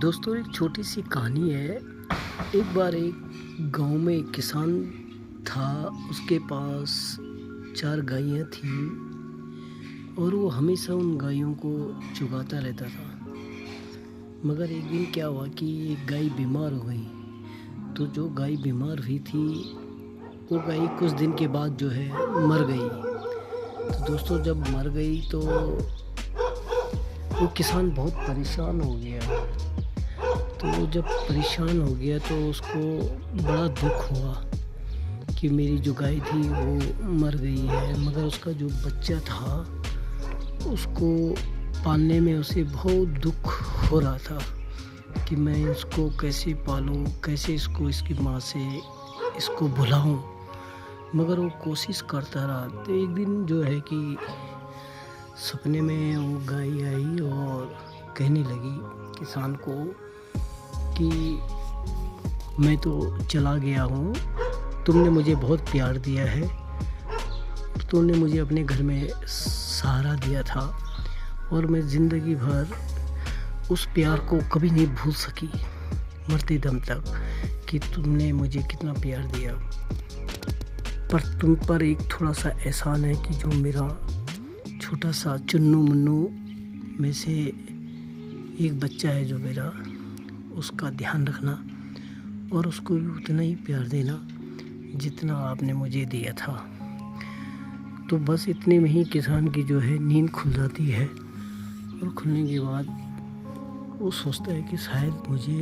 दोस्तों एक छोटी सी कहानी है। एक बार एक गांव में एक किसान था। उसके पास 4 गायें थीं और वो हमेशा उन गायों को चुगाता रहता था। मगर एक दिन क्या हुआ कि एक गाय बीमार हो गई। तो जो गाय बीमार हुई थी वो गाय कुछ दिन के बाद जो है मर गई। तो दोस्तों जब मर गई तो वो किसान बहुत परेशान हो गया। तो वो जब परेशान हो गया तो उसको बड़ा दुख हुआ कि मेरी जो गाय थी वो मर गई है। मगर उसका जो बच्चा था उसको पालने में उसे बहुत दुख हो रहा था कि मैं इसको कैसे पालूं, कैसे इसकी माँ से इसको भुलाऊं। मगर वो कोशिश करता रहा। तो एक दिन जो है कि सपने में वो गाय आई और कहने लगी किसान को कि मैं तो चला गया हूँ, तुमने मुझे बहुत प्यार दिया है, तुमने मुझे अपने घर में सहारा दिया था और मैं ज़िंदगी भर उस प्यार को कभी नहीं भूल सकी मरते दम तक कि तुमने मुझे कितना प्यार दिया। पर तुम पर एक थोड़ा सा एहसान है कि जो मेरा छोटा सा चुन्नू मुन्नू में से एक बच्चा है जो मेरा, उसका ध्यान रखना और उसको भी उतना ही प्यार देना जितना आपने मुझे दिया था। तो बस इतने में ही किसान की जो है नींद खुल जाती है और खुलने के बाद वो सोचता है कि शायद मुझे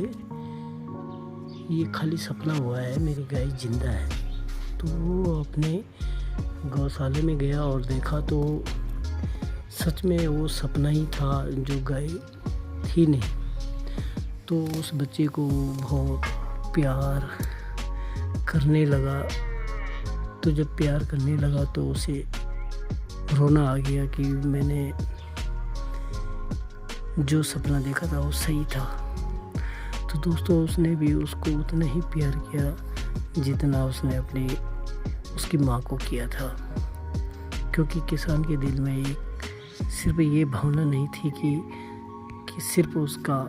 ये खाली सपना हुआ है, मेरी गाय जिंदा है। तो वो अपने गौशाले में गया और देखा तो सच में वो सपना ही था, जो गाय थी नहीं। तो उस बच्चे को बहुत प्यार करने लगा। तो जब प्यार करने लगा तो उसे रोना आ गया कि मैंने जो सपना देखा था वो सही था। तो दोस्तों उसने भी उसको उतना ही प्यार किया जितना उसने उसकी माँ को किया था। क्योंकि किसान के दिल में सिर्फ ये भावना नहीं थी कि सिर्फ उसका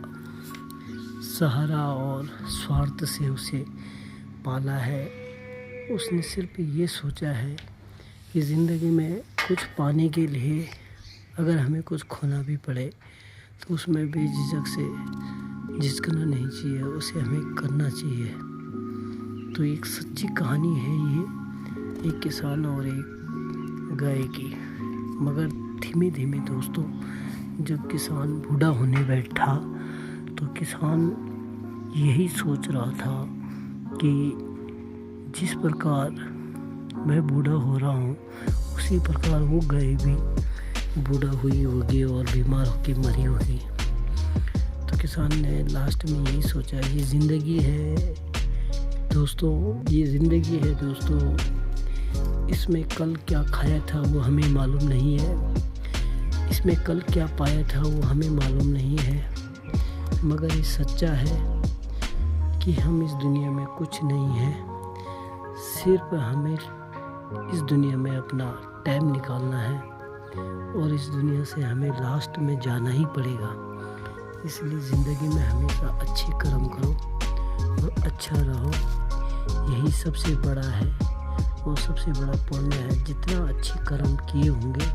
सहारा और स्वार्थ से उसे पाला है। उसने सिर्फ ये सोचा है कि ज़िंदगी में कुछ पाने के लिए अगर हमें कुछ खोना भी पड़े तो उसमें बेझिझक से झिझकना नहीं चाहिए, उसे हमें करना चाहिए। तो एक सच्ची कहानी है ये, एक किसान और एक गाय की। मगर धीमे धीमे दोस्तों जब किसान बूढ़ा होने बैठा तो किसान यही सोच रहा था कि जिस प्रकार मैं बूढ़ा हो रहा हूँ उसी प्रकार वो गाय भी बूढ़ा हुई होगी और बीमार होकर मरी होगी। तो किसान ने लास्ट में यही सोचा, ये ज़िंदगी है दोस्तों, ये ज़िंदगी है दोस्तों, इसमें कल क्या खाया था वो हमें मालूम नहीं है, इसमें कल क्या पाया था वो हमें मालूम नहीं है। मगर ये सच्चा है कि हम इस दुनिया में कुछ नहीं है, सिर्फ हमें इस दुनिया में अपना टाइम निकालना है और इस दुनिया से हमें लास्ट में जाना ही पड़ेगा। इसलिए ज़िंदगी में हमेशा अच्छे कर्म करो और अच्छा रहो, यही सबसे बड़ा है और सबसे बड़ा पुण्य है। जितना अच्छे कर्म किए होंगे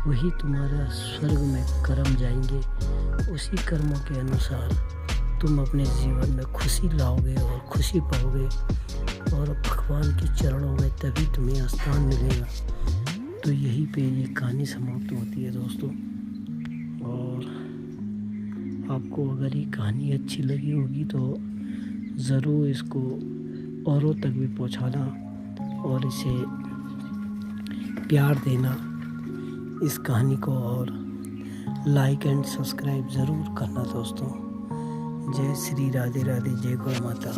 वही तुम्हारा स्वर्ग में कर्म जाएंगे। उसी कर्मों के अनुसार तुम अपने जीवन में खुशी लाओगे और खुशी पाओगे और भगवान के चरणों में तभी तुम्हें स्थान मिलेगा। तो यहीं पे ये कहानी समाप्त होती है दोस्तों। और आपको अगर ये कहानी अच्छी लगी होगी तो ज़रूर इसको औरों तक भी पहुंचाना और इसे प्यार देना इस कहानी को, और लाइक एंड सब्सक्राइब ज़रूर करना दोस्तों। जय श्री राधे राधे, जय गौ माता।